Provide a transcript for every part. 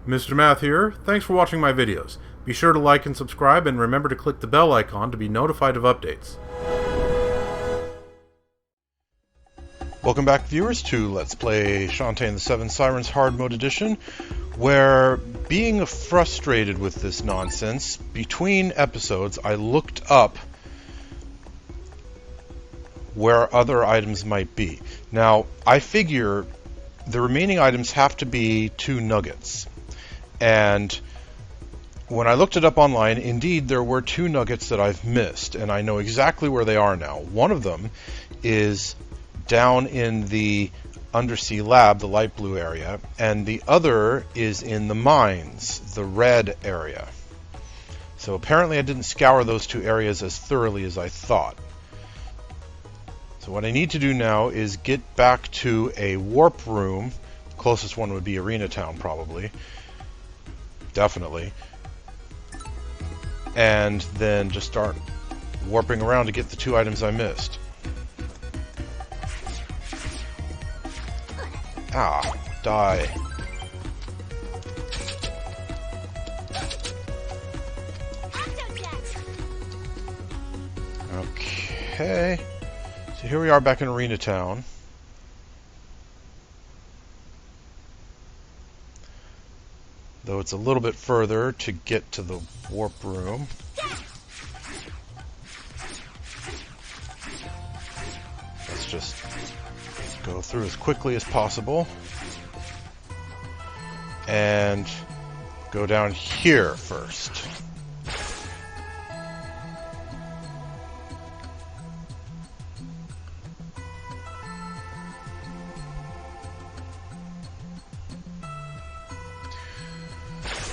Mr. Math here. Thanks for watching my videos. Be sure to like and subscribe, and remember to click the bell icon to be notified of updates. Welcome back, viewers, to Let's Play Shantae and the Seven Sirens Hard Mode Edition, where, being frustrated with this nonsense, between episodes I looked up where other items might be. Now, I figure the remaining items have to be 2 nuggets. And when I looked it up online, indeed, there were 2 nuggets that I've missed, and I know exactly where they are now. One of them is down in the undersea lab, the light blue area, and the other is in the mines, the red area. So apparently I didn't scour those 2 areas as thoroughly as I thought. So what I need to do now is get back to a warp room. The closest one would be Arena Town, probably. Definitely. And then just start warping around to get the 2 items I missed. Ah, die. Okay. So here we are back in Arena Town. Though it's a little bit further to get to the warp room. Let's just go through as quickly as possible. And go down here first.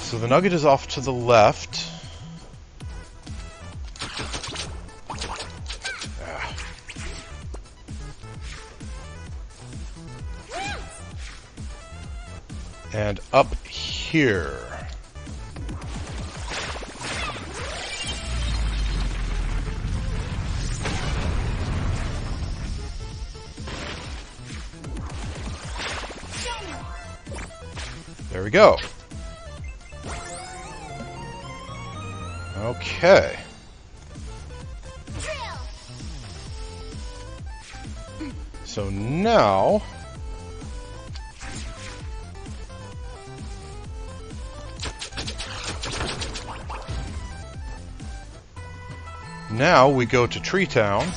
So the nugget is off to the left. And up here. There we go. Okay. So now we go to Treetown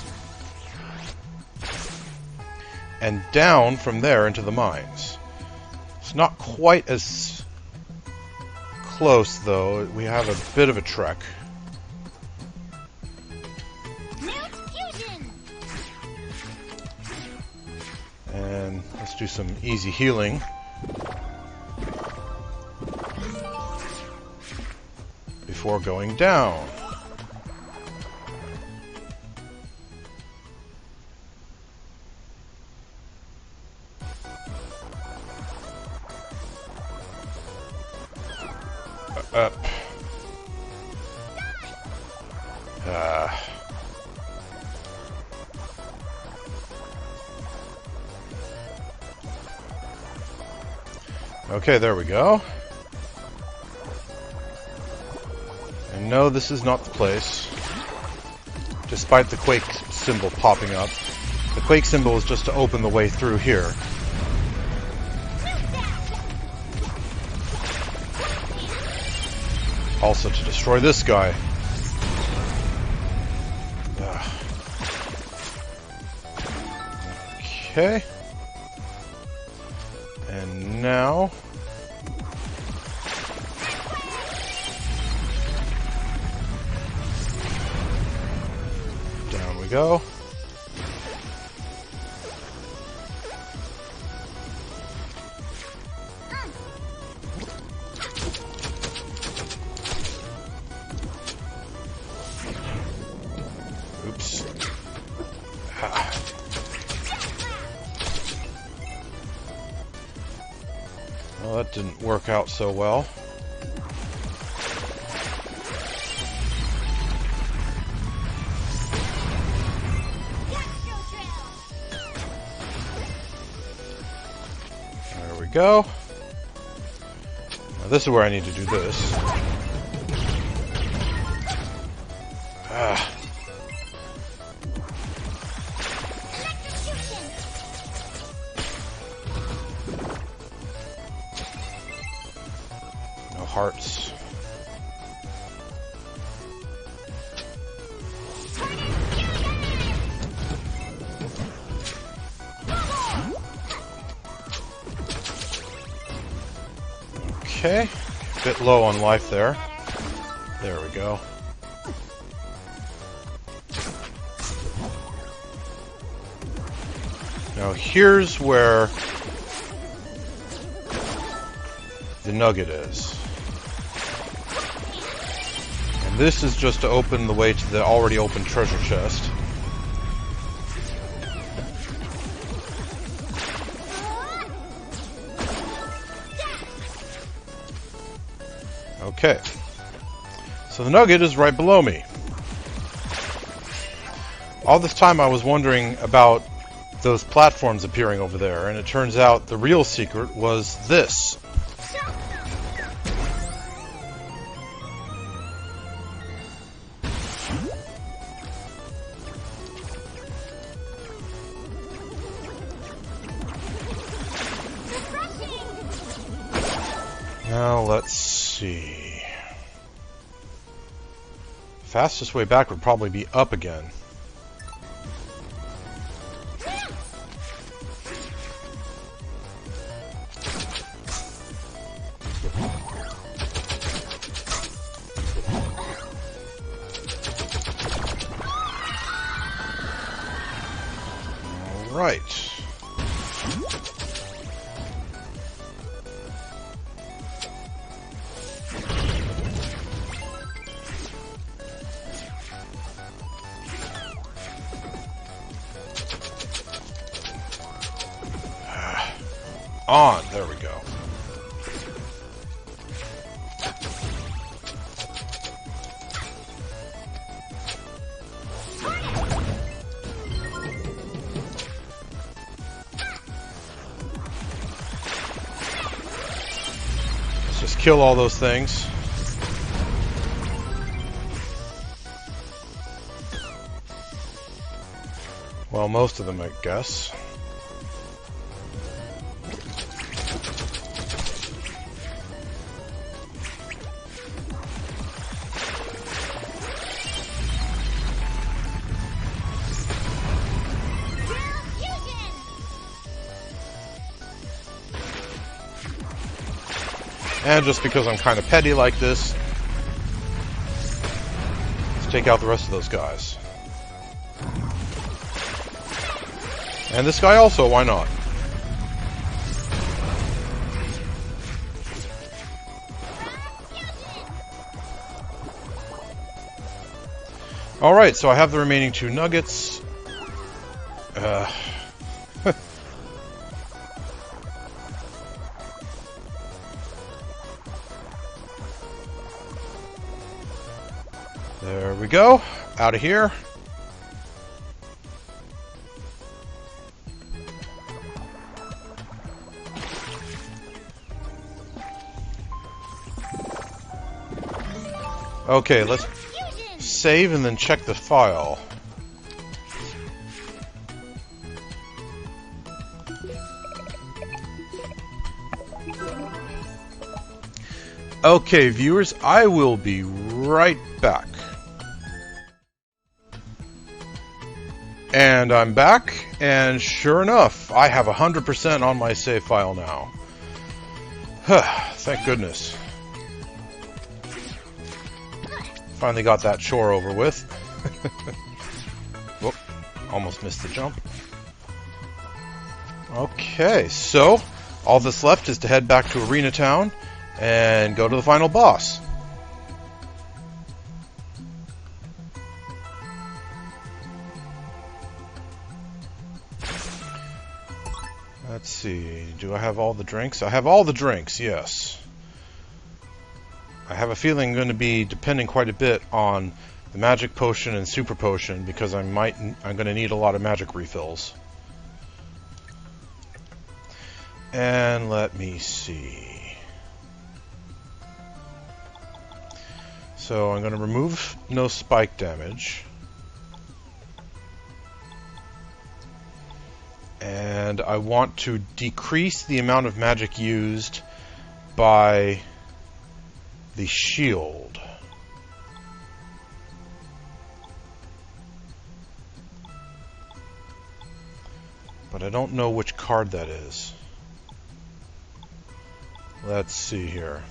and down from there into the mines. It's not quite as close, though. We have a bit of a trek. And let's do some easy healing. Before going down. Up. Okay, there we go. And no, this is not the place. Despite the Quake symbol popping up. The Quake symbol is just to open the way through here. Also to destroy this guy. Okay. And now down we go. Oops. Well, that didn't work out so well. There we go. Now this is where I need to do this. Ah. No hearts. Okay, a bit low on life there. There we go. Now here's where the nugget is. And this is just to open the way to the already open treasure chest. Okay, so the nugget is right below me. All this time I was wondering about those platforms appearing over there, and it turns out the real secret was this. Now let's see. Fastest way back would probably be up again. All right. On. There we go. Let's just kill all those things. Well, most of them, I guess. And just because I'm kind of petty like this, let's take out the rest of those guys. And this guy also, why not? Alright, so I have the remaining 2 nuggets. There we go. Out of here. Okay, let's save and then check the file. Okay, viewers, I will be right back. And I'm back, and sure enough, I have 100% on my save file now. Thank goodness. Finally got that chore over with. Whoop, almost missed the jump. Okay, so all that's left is to head back to Arena Town and go to the final boss. Let's see, do I have all the drinks? I have all the drinks, yes. I have a feeling I'm going to be depending quite a bit on the magic potion and super potion because I'm going to need a lot of magic refills. And let me see. So I'm going to remove no spike damage. And I want to decrease the amount of magic used by the shield. But I don't know which card that is. Let's see here.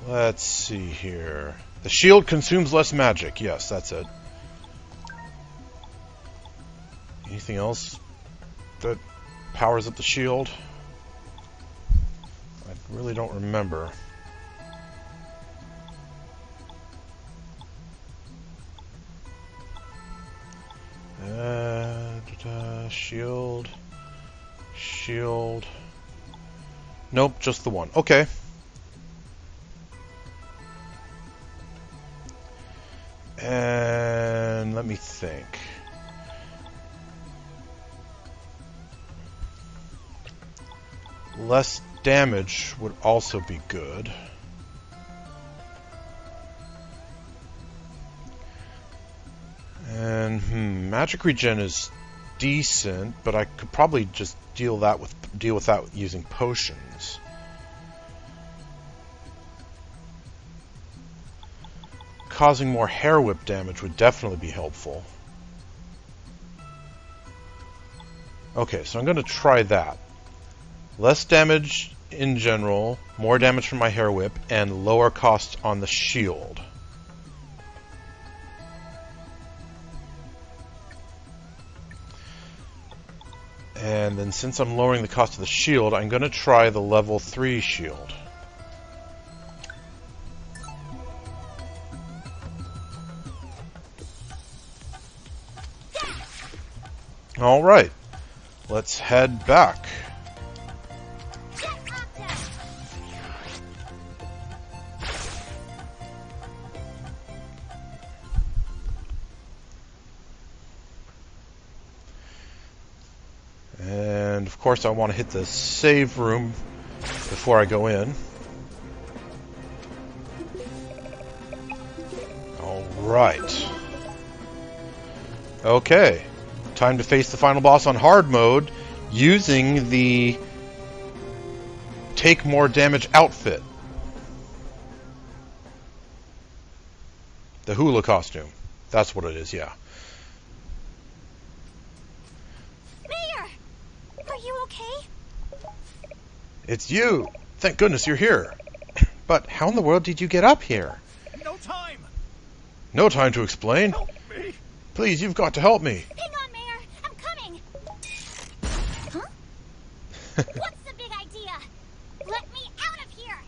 Let's see here. The shield consumes less magic. Yes, that's it. Anything else that powers up the shield? I really don't remember. Shield. Shield. Nope, just the one. Okay. And let me think. Less damage would also be good. And magic regen is decent, but I could probably just deal with that using potions. Causing more hair whip damage would definitely be helpful. Okay, so I'm going to try that. Less damage in general, more damage from my hair whip, and lower cost on the shield. And then since I'm lowering the cost of the shield, I'm going to try the level 3 shield. Alright, let's head back. And of course I want to hit the save room before I go in. Alright. Okay. Time to face the final boss on hard mode using the take more damage outfit. The hula costume. That's what it is, yeah. Mayor! Are you okay? It's you! Thank goodness you're here. But how in the world did you get up here? No time! No time to explain. Help me! Please, you've got to help me. Hang on, Mayor! I'm coming! Huh? What's the big idea? Let me out of here!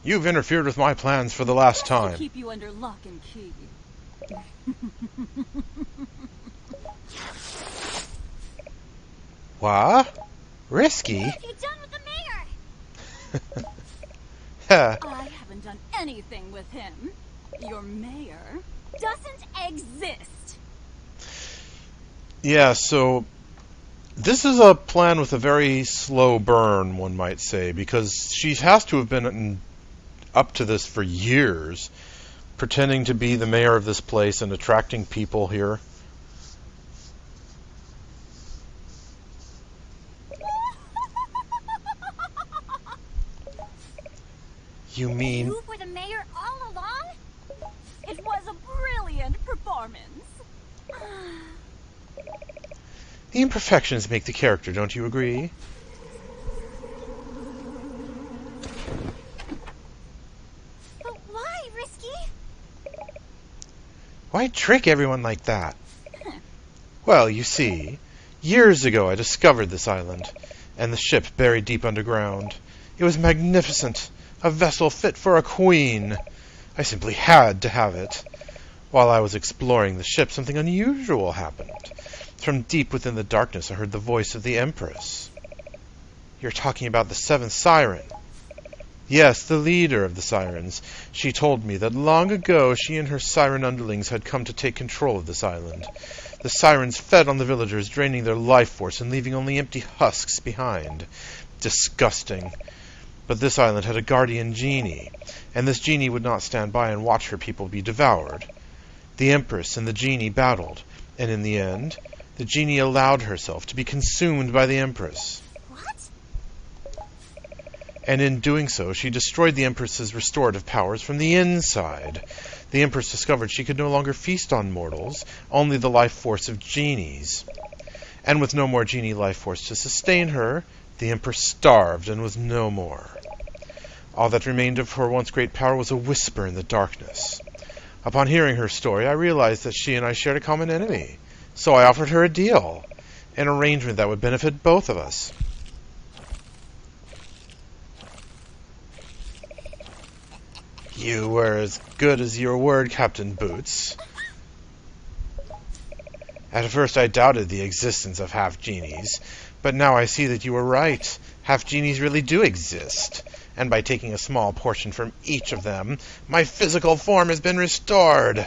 You've interfered with my plans for the last To time. keep you under lock and key. What? Risky? What have you done with the mayor? I haven't done anything with him. Your mayor Doesn't exist. Yeah, so this is a plan with a very slow burn, one might say, because she has to have been up to this for years, pretending to be the mayor of this place and attracting people here. You mean... You were the mayor all along? It was a brilliant performance. The imperfections make the character, don't you agree? But why, Risky? Why trick everyone like that? Well, you see, years ago I discovered this island, and the ship buried deep underground. It was magnificent, a vessel fit for a queen. I simply had to have it. While I was exploring the ship, something unusual happened. From deep within the darkness, I heard the voice of the Empress. You're talking about the seventh siren. Yes, the leader of the Sirens. She told me that long ago she and her Siren underlings had come to take control of this island. The Sirens fed on the villagers, draining their life force and leaving only empty husks behind. Disgusting. But this island had a guardian genie, and this genie would not stand by and watch her people be devoured. The Empress and the genie battled, and in the end, the genie allowed herself to be consumed by the Empress. What? And in doing so, she destroyed the Empress's restorative powers from the inside. The Empress discovered she could no longer feast on mortals, only the life force of genies. And with no more genie life force to sustain her, the Empress starved and was no more. All that remained of her once great power was a whisper in the darkness. Upon hearing her story, I realized that she and I shared a common enemy. So I offered her a deal, an arrangement that would benefit both of us. You were as good as your word, Captain Boots. At first I doubted the existence of half-genies, but now I see that you were right. Half-genies really do exist, and by taking a small portion from each of them, my physical form has been restored.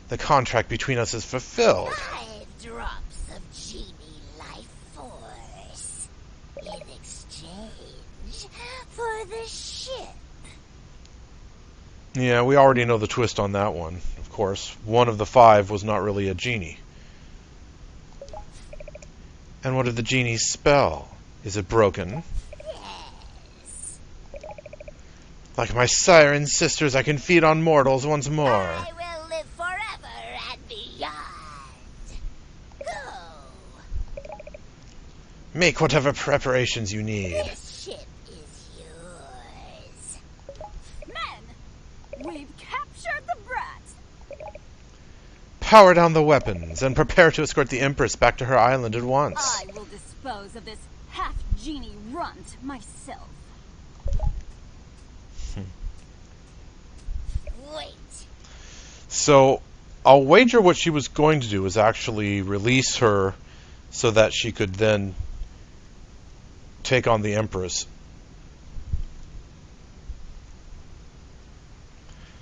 The contract between us is fulfilled. 5 drops of genie life force in exchange for the ship. Yeah, we already know the twist on that one, of course. One of the 5 was not really a genie. And what did the genie's spell? Is it broken? Yes. Like my siren sisters, I can feed on mortals once more. I will live forever and beyond. Go. Make whatever preparations you need. This ship is yours. Men, we've captured the brat. Power down the weapons, and prepare to escort the Empress back to her island at once. I will dispose of this half-genie runt myself. Wait. So, I'll wager what she was going to do was actually release her so that she could then take on the Empress.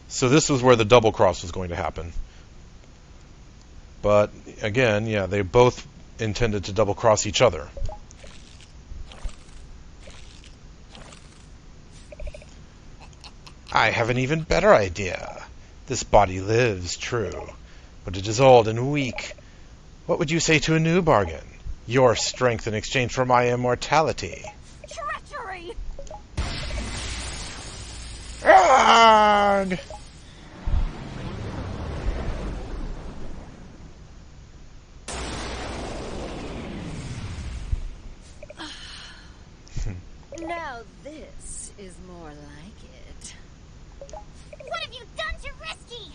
So this was where the double cross was going to happen. But, again, yeah, they both intended to double cross each other. I have an even better idea. This body lives, true, but it is old and weak. What would you say to a new bargain? Your strength in exchange for my immortality. Treachery! Arrgh! Now this is more like it. What have you done to Risky?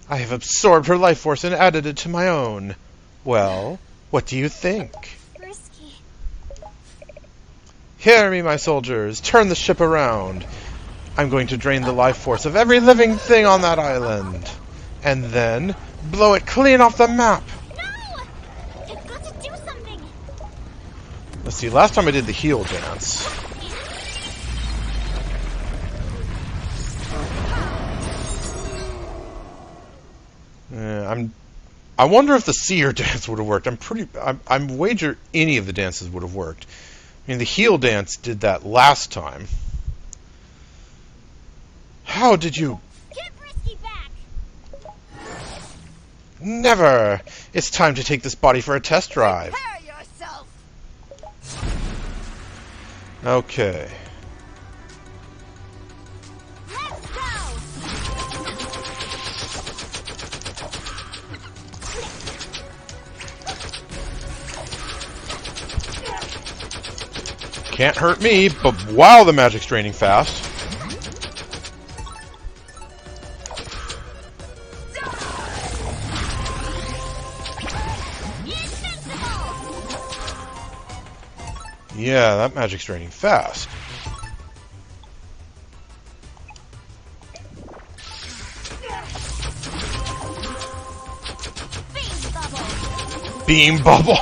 I have absorbed her life force and added it to my own. Well, what do you think? Risky. Hear me, my soldiers. Turn the ship around. I'm going to drain the life force of every living thing on that island. And then blow it clean off the map. No! You've got to do something. Let's see, last time I did the heel dance. I wonder if the seer dance would have worked. I'm wager any of the dances would have worked. I mean, the heel dance did that last time. How did you? Get Risky back. Never! It's time to take this body for a test drive. Prepare yourself. Okay. Let's go. Can't hurt me, but wow, the magic's draining fast. Yeah, that magic's draining fast. Beam bubble.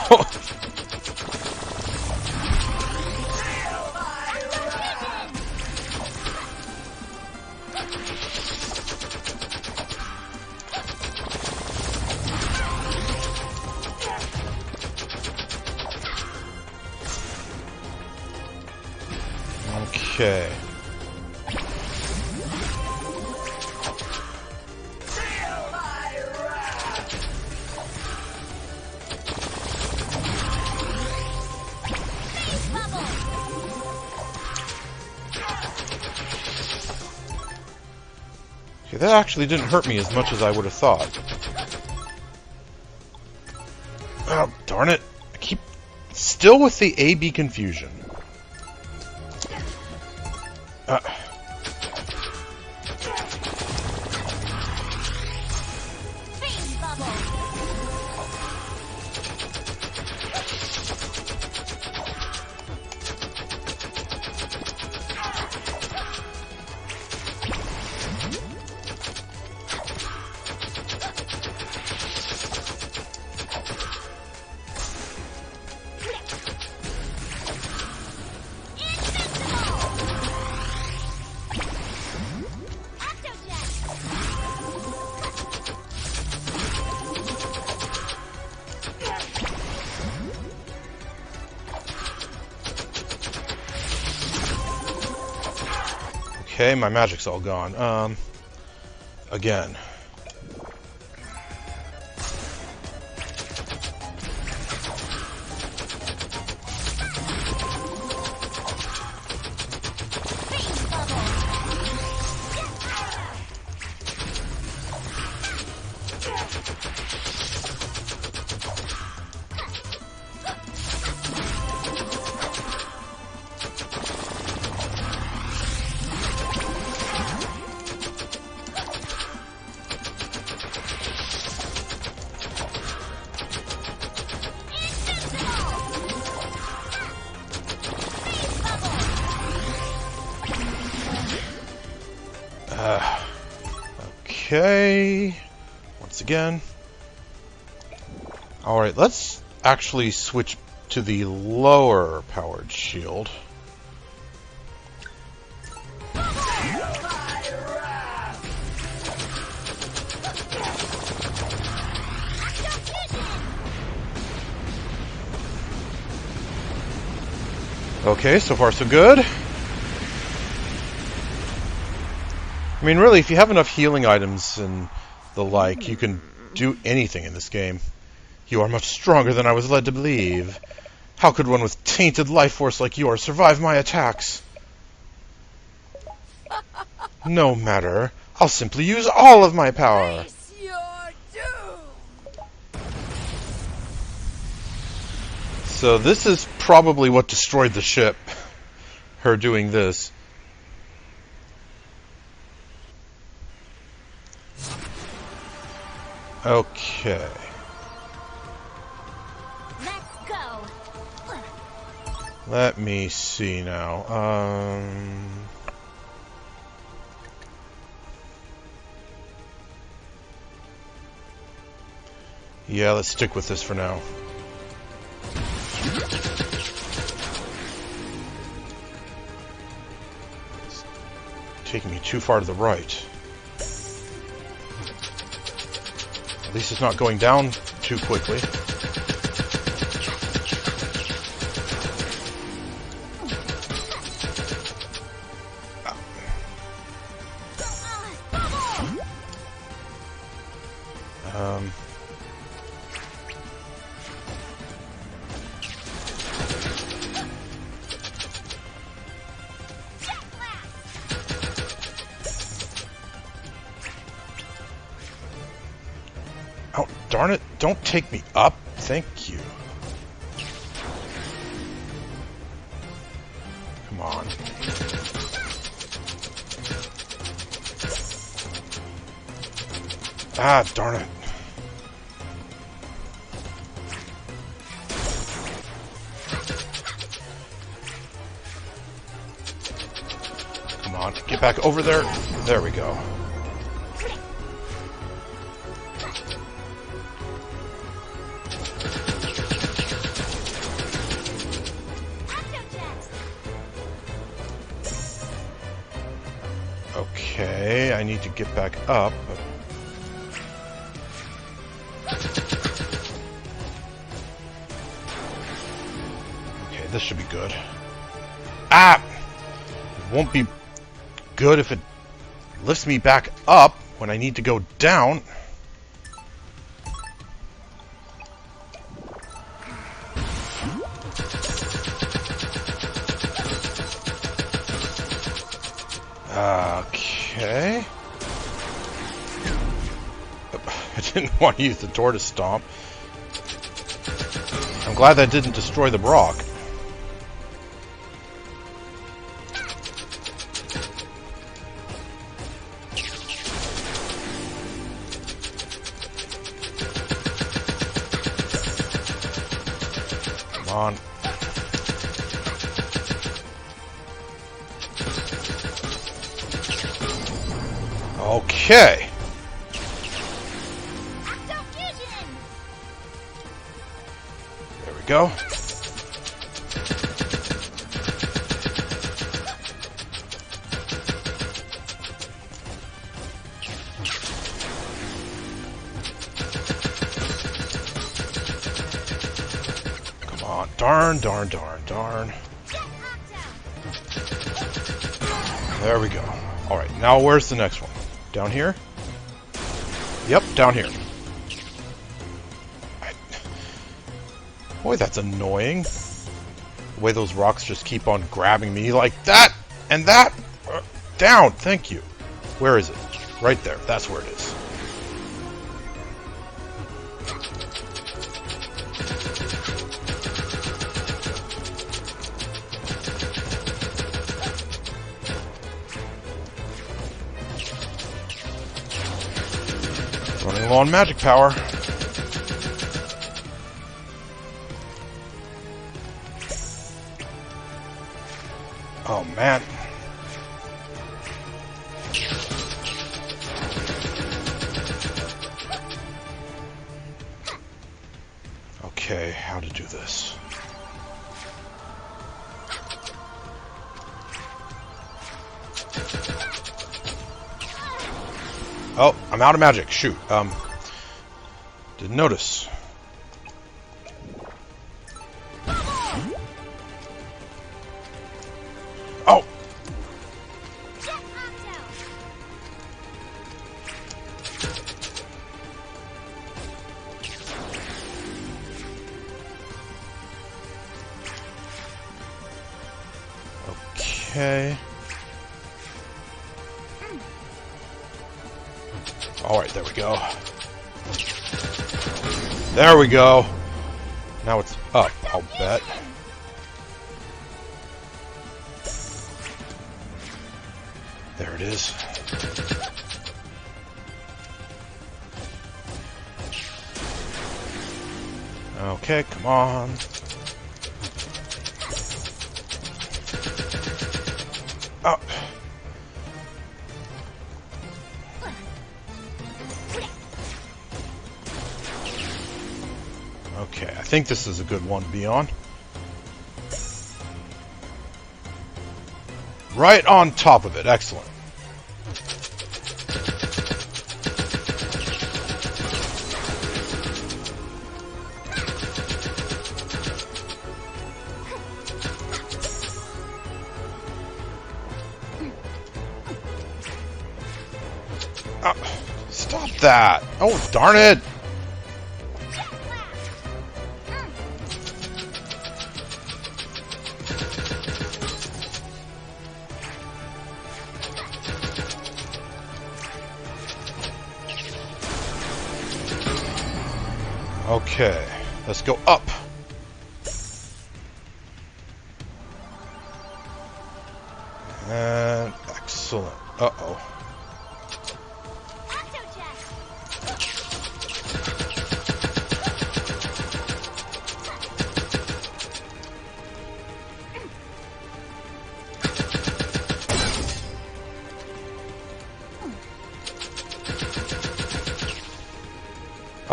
Okay. Okay, that actually didn't hurt me as much as I would have thought. Oh, darn it. I keep still with the A-B confusion. Okay, my magic's all gone. Again. Okay. Once again. Alright, let's actually switch to the lower powered shield. Okay, so far so good. I mean, really, if you have enough healing items and the like, you can do anything in this game. You are much stronger than I was led to believe. How could one with tainted life force like yours survive my attacks? No matter. I'll simply use all of my power. Face your doom. So this is probably what destroyed the ship. Her doing this. Okay. Let's go. Let me see now. Yeah, let's stick with this for now. It's taking me too far to the right. At least it's not going down too quickly. Oh, darn it. Don't take me up. Thank you. Come on. Ah, darn it. Come on, get back over there. There we go. Okay, I need to get back up. Okay, this should be good. Ah! won't be good if it lifts me back up when I need to go down. Okay. I didn't want to use the door to stomp. I'm glad that didn't destroy the rock. Come on. Okay. There we go. Come on. Darn. There we go. Alright, now where's the next one? Down here? Yep, down here. Boy, that's annoying. The way those rocks just keep on grabbing me like that and that. Down, thank you. Where is it? Right there. That's where it is. Running low on magic power. Oh, man. Okay, how to do this. Oh, I'm out of magic. Shoot. Didn't notice. Oh! Okay. Alright, there we go. There we go. Now it's up, I'll bet. There it is. Okay, come on. Oh. Okay, I think this is a good one to be on. Right on top of it. Excellent. Stop that! Oh, darn it! Okay, let's go up. And excellent. Uh-oh.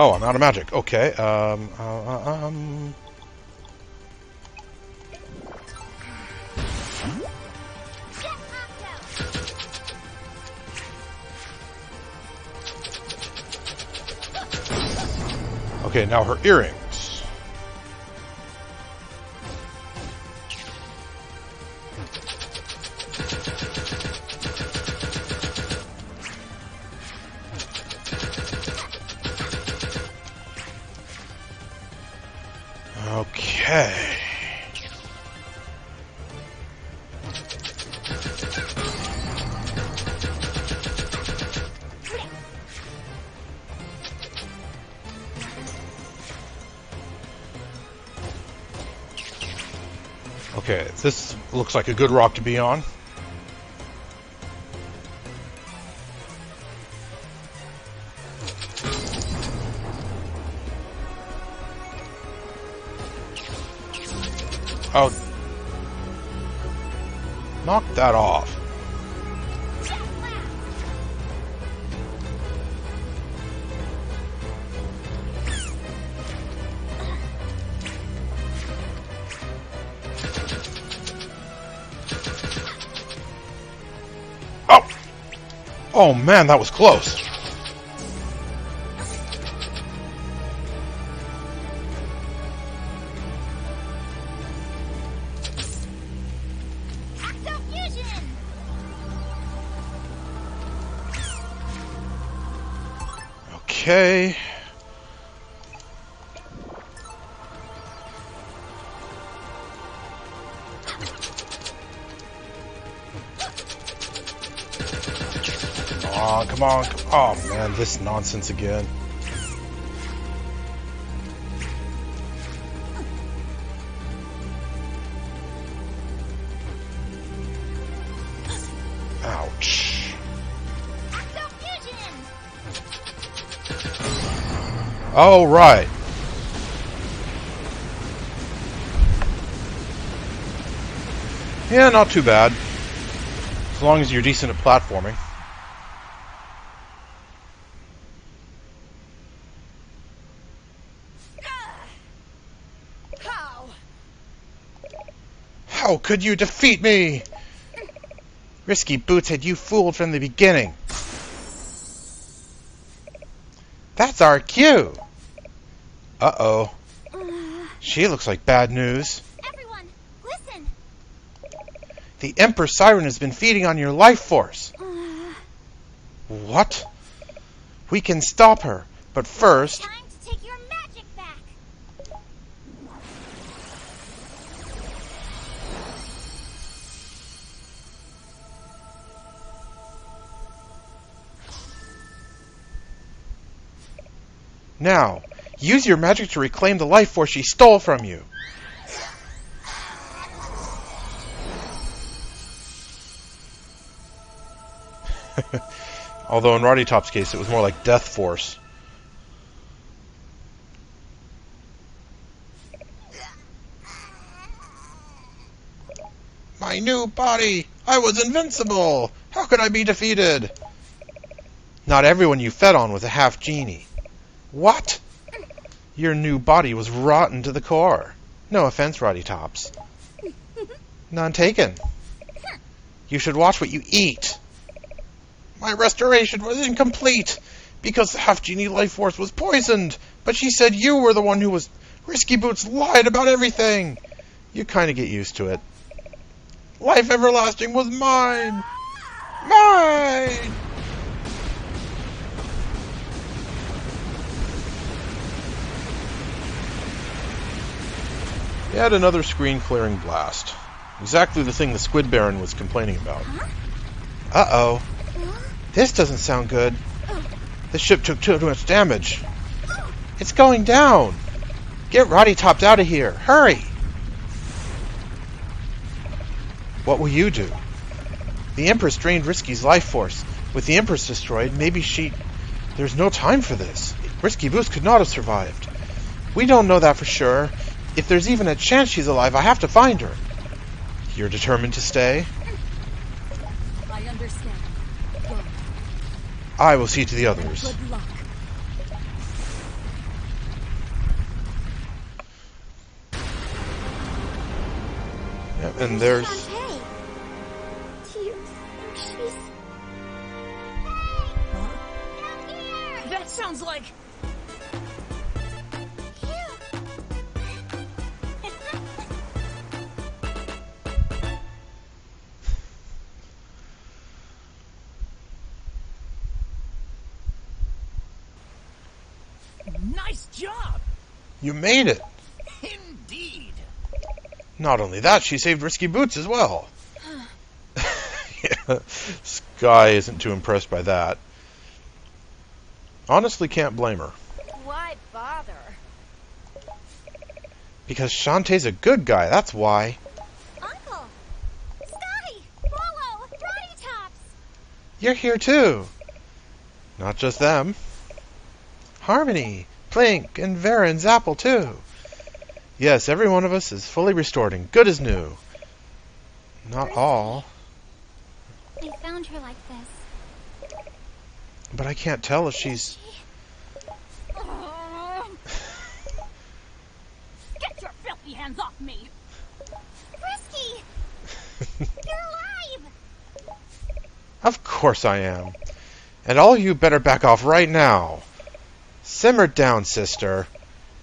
Oh, I'm out of magic. Okay. Okay, now her earrings. Okay. Okay, this looks like a good rock to be on. Oh. Knock that off. Oh! Oh man, that was close. Okay. Come on. Oh man, this nonsense again. Ouch. Oh, right. Yeah, not too bad. As long as you're decent at platforming. How could you defeat me? Risky Boots had you fooled from the beginning. That's our cue. Uh-oh. She looks like bad news. Everyone, listen. The Emperor Siren has been feeding on your life force. What? We can stop her, but first... Time to take your magic back. Now, use your magic to reclaim the life force she stole from you. Although in Roddy Top's case, it was more like death force. My new body! I was invincible! How could I be defeated? Not everyone you fed on was a half genie. What? Your new body was rotten to the core. No offense, Roddy Tops. None taken. You should watch what you eat. My restoration was incomplete because the half-genie life force was poisoned. But she said you were the one who was... Risky Boots lied about everything. You kind of get used to it. Life everlasting was mine. Mine! Yet another screen-clearing blast. Exactly the thing the Squid Baron was complaining about. Uh-oh. This doesn't sound good. The ship took too much damage. It's going down. Get Roddy Topped out of here. Hurry. What will you do? The Empress drained Risky's life force. With the Empress destroyed, maybe she... There's no time for this. Risky Boots could not have survived. We don't know that for sure. If there's even a chance she's alive, I have to find her. You're determined to stay? I understand. Go. I will see to the others. Good luck. Yep, and there's... Shantae. Do you think she's... Down here! That sounds like... Nice job! You made it! Indeed. Not only that, she saved Risky Boots as well. Yeah, Sky isn't too impressed by that. Honestly, can't blame her. Why bother? Because Shantae's a good guy, that's why. Uncle! Sky! Bolo! Rotty Tops! You're here too. Not just them. Harmony, Plink, and Vera and Zapple too. Yes, every one of us is fully restored and good as new. Not all. I found her like this. But I can't tell if she's... Get your filthy hands off me! Frisky! You're alive! Of course I am. And all you better back off right now. Simmer down, sister.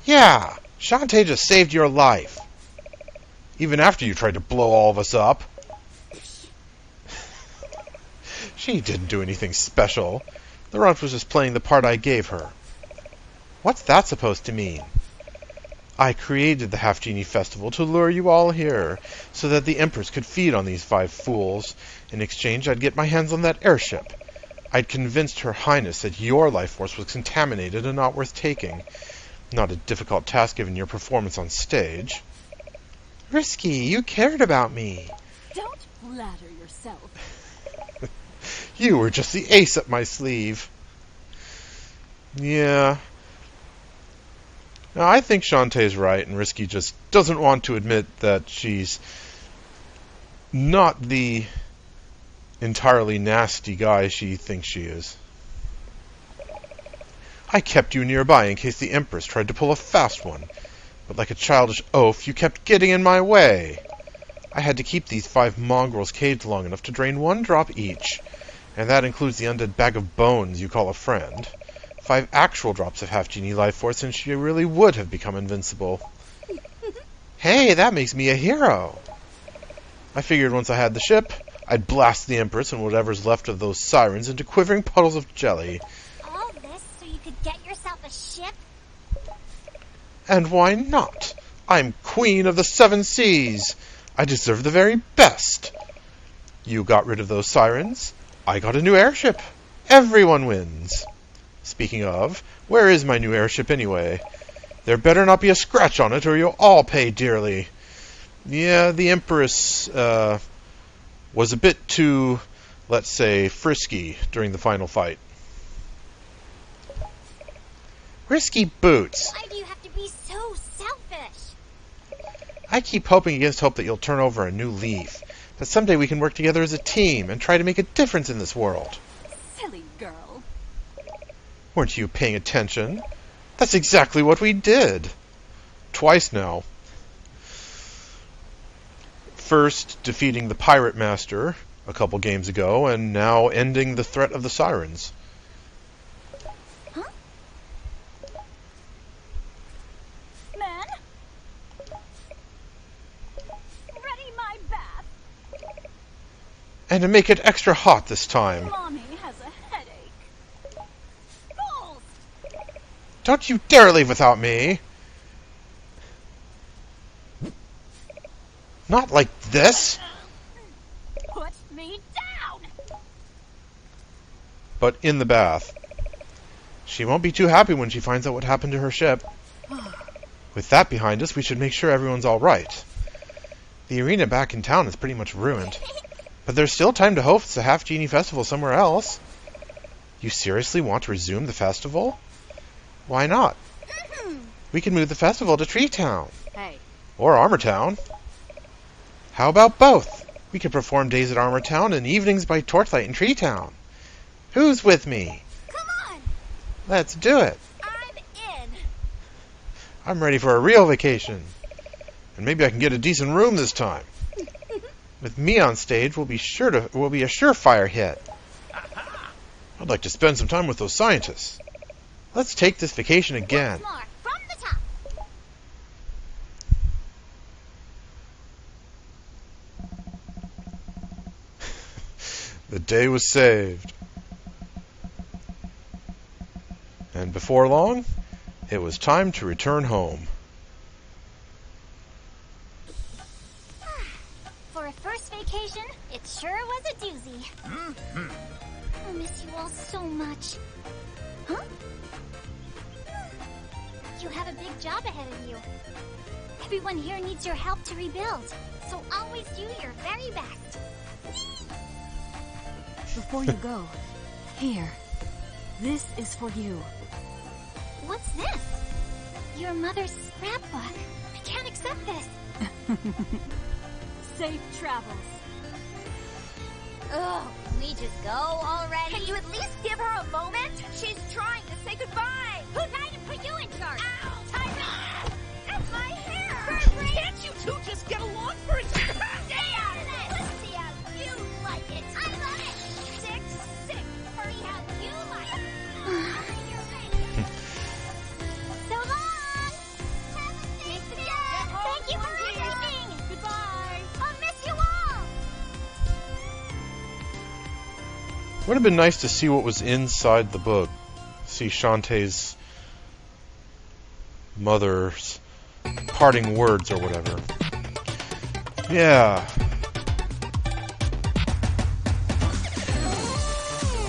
Yeah, Shantae just saved your life. Even after you tried to blow all of us up. She didn't do anything special. The runt was just playing the part I gave her. What's that supposed to mean? I created the Half Genie Festival to lure you all here, so that the Empress could feed on these 5 fools. In exchange, I'd get my hands on that airship. I'd convinced Her Highness that your life force was contaminated and not worth taking. Not a difficult task given your performance on stage. Risky, you cared about me. Don't flatter yourself. You were just the ace up my sleeve. Yeah. Now, I think Shantae's right, and Risky just doesn't want to admit that she's not the entirely nasty guy she thinks she is. I kept you nearby in case the Empress tried to pull a fast one, but like a childish oaf, you kept getting in my way. I had to keep these 5 mongrels caged long enough to drain 1 drop each, and that includes the undead bag of bones you call a friend. 5 actual drops of half-genie life force, and she really would have become invincible. Hey, that makes me a hero! I figured once I had the ship, I'd blast the Empress and whatever's left of those sirens into quivering puddles of jelly. All this so you could get yourself a ship? And why not? I'm Queen of the 7 Seas! I deserve the very best! You got rid of those sirens. I got a new airship. Everyone wins. Speaking of, where is my new airship anyway? There better not be a scratch on it or you'll all pay dearly. Yeah, the Empress, was a bit too, let's say, frisky during the final fight. Risky Boots. Why do you have to be so selfish? I keep hoping against hope that you'll turn over a new leaf. That someday we can work together as a team and try to make a difference in this world. Silly girl. Weren't you paying attention? That's exactly what we did. Twice now. First, defeating the Pirate Master a couple games ago, and now ending the threat of the Sirens. Huh? Man? Ready my bath. And to make it extra hot this time. Mommy has a headache. Balls! Don't you dare leave without me! Not like this! Put me down! But in the bath. She won't be too happy when she finds out what happened to her ship. With that behind us, we should make sure everyone's alright. The arena back in town is pretty much ruined. But there's still time to host the Half Genie Festival somewhere else. You seriously want to resume the festival? Why not? We can move the festival to Treetown. Hey, Or Armor Town. How about both? We could perform days at Armor Town and evenings by torchlight in Treetown. Who's with me? Come on! Let's do it. I'm in! I'm ready for a real vacation. And maybe I can get a decent room this time. With me on stage, we'll be a surefire hit. I'd like to spend some time with those scientists. Let's take this vacation again. More, from the top! The day was saved. And before long, it was time to return home. sure was a doozy. I'll miss you all so much. Huh? You have a big job ahead of you. Everyone here needs your help to rebuild, so always do your very best. Before you go, here. This is for you. What's this? Your mother's scrapbook. I can't accept this. Safe travels. Ugh, can we just go already? Can you at least give her a moment? She's trying to say goodbye. Who tried to put you in charge? Ow! Tyrant! That's my hair! Can't you two just get along for a second? Stay out of it! Let's see how you like it. I love it! Sick. Hurry how you like it. So long! Have a safe day! Thank you for everything! Goodbye. I'll miss you all! Would have been nice to see what was inside the book. See Shantae's mother's parting words or whatever. Yeah.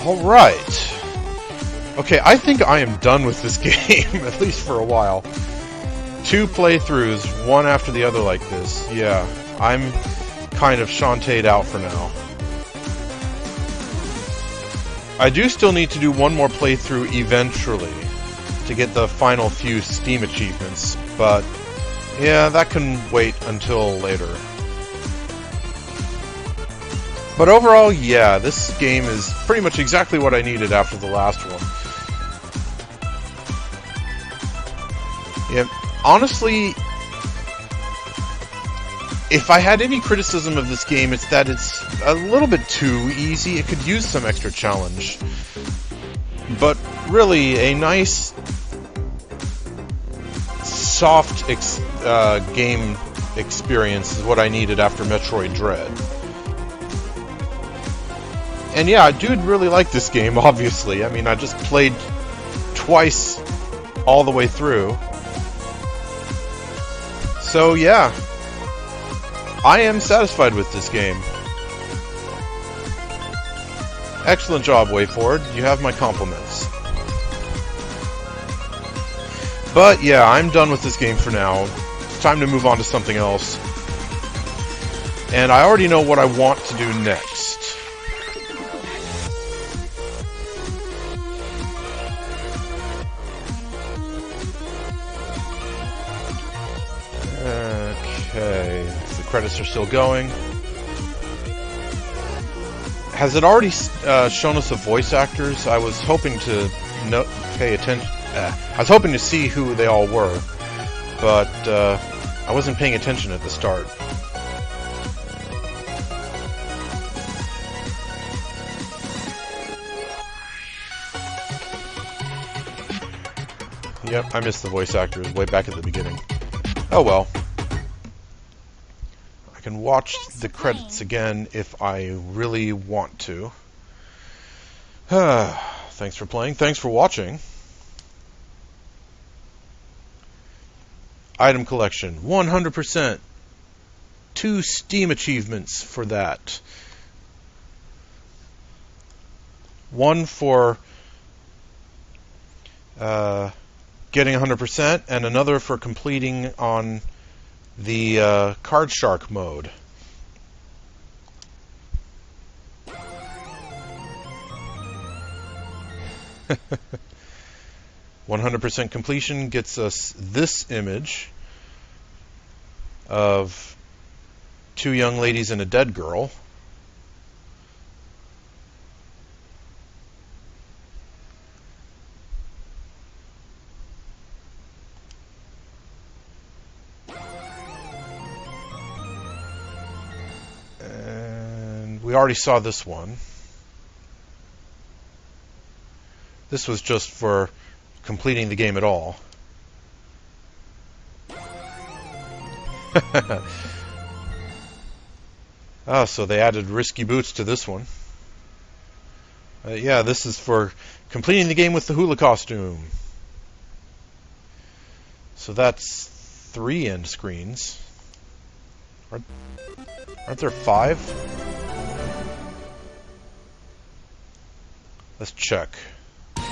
Alright. Okay, I think I am done with this game, at least for a while. 2 playthroughs, one after the other like this. Yeah, I'm kind of Shantae'd out for now. I do still need to do one more playthrough eventually to get the final few Steam achievements, but yeah, that can wait until later. But overall, yeah, this game is pretty much exactly what I needed after the last one. Yeah, honestly, if I had any criticism of this game, it's that it's a little bit too easy. It could use some extra challenge. But really, a nice, soft game experience is what I needed after Metroid Dread. And yeah, I do really like this game, obviously. I mean, I just played twice all the way through. So yeah, I am satisfied with this game. Excellent job, WayForward. You have my compliments. But yeah, I'm done with this game for now. It's time to move on to something else. And I already know what I want to do next. Okay, the credits are still going. Has it already shown us the voice actors? I was hoping to pay attention. I was hoping to see who they all were, but I wasn't paying attention at the start. Yep, I missed the voice actors way back at the beginning. Oh well. I can watch the credits again if I really want to. Thanks for playing. Thanks for watching. Item collection, 100%. 2 Steam achievements for that. One for getting 100%, and another for completing on the Card Shark mode. "100% completion gets us this image of 2 young ladies and a dead girl. And we already saw this one. This was just for completing the game at all. Oh, so they added risky boots to this one. Yeah, this is for completing the game with the hula costume. So that's 3 end screens. Aren't there 5? Let's check. Rise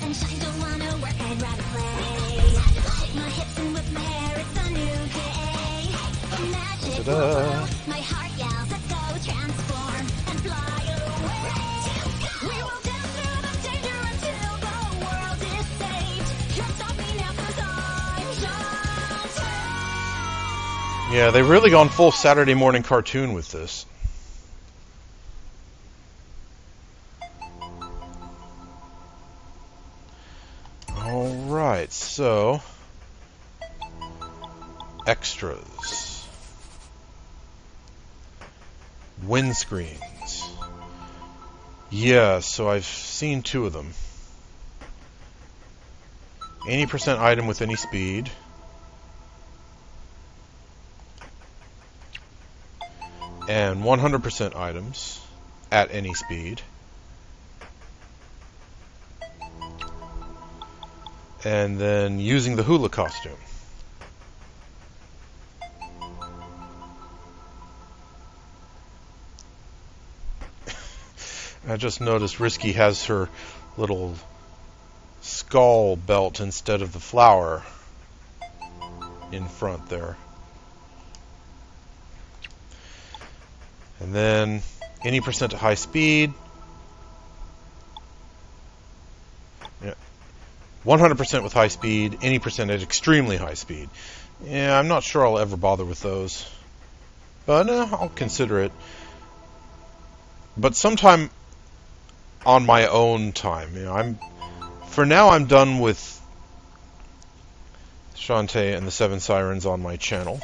and shine, don't wanna work, I'd rather play. Shake my hips and whip my hair, it's a new day. Magic Ta-da. my heart yells, let's go transform and fly away. We will dance through the danger until the world is saved. Can't stop me now 'cause I'm Shantae. Yeah, they've really gone full Saturday morning cartoon with this. Alright, so extras. Windscreens. Yeah, so I've seen 2 of them. 80% item with any speed. And 100% items at any speed. And then using the hula costume. I just noticed Risky has her little skull belt instead of the flower in front there. And then any percent to high speed. Yeah. 100% with high speed, any percent at extremely high speed. Yeah, I'm not sure I'll ever bother with those. But I'll consider it. But sometime on my own time. You know, for now I'm done with Shantae and the 7 Sirens on my channel.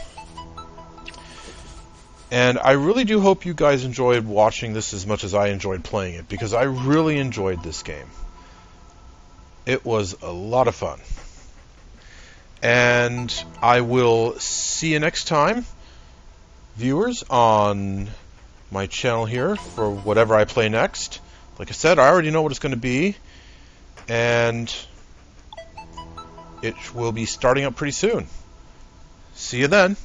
And I really do hope you guys enjoyed watching this as much as I enjoyed playing it, because I really enjoyed this game. It was a lot of fun. And I will see you next time, viewers, on my channel here for whatever I play next. Like I said, I already know what it's going to be, and it will be starting up pretty soon. See you then.